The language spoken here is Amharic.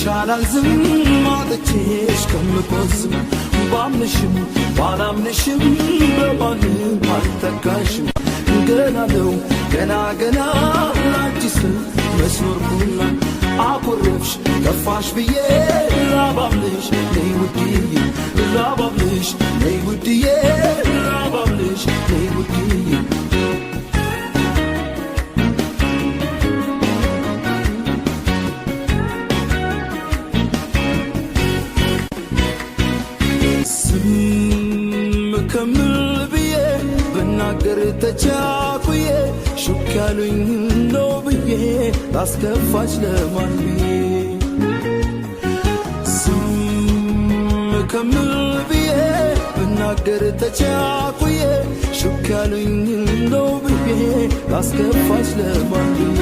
ይሻላል ዝም ማለትሽ ከምቆዝም ባምንሽም ባላምንሽም በማንም አልተካሽም ገና ነው ገና ገና አዲስ መስኖርኩና አኮረፍሽ ከፋሽ ብዬ ላባብልሽ ነይ ውድዬ ላባብልሽ ነይ ውድዬ ላባብልሽ ነይ ውድዬ ከምል ብዬ ብናገር ተቻኩዬ ሹክ ያሉኝ ነው ብዬ ላስከፋች ለማን ብዬ ከምል ብዬ ብናገር ተቻኩዬ ሹክ ያሉኝ ነው ብዬ ላስከፋች ለማን ብዬ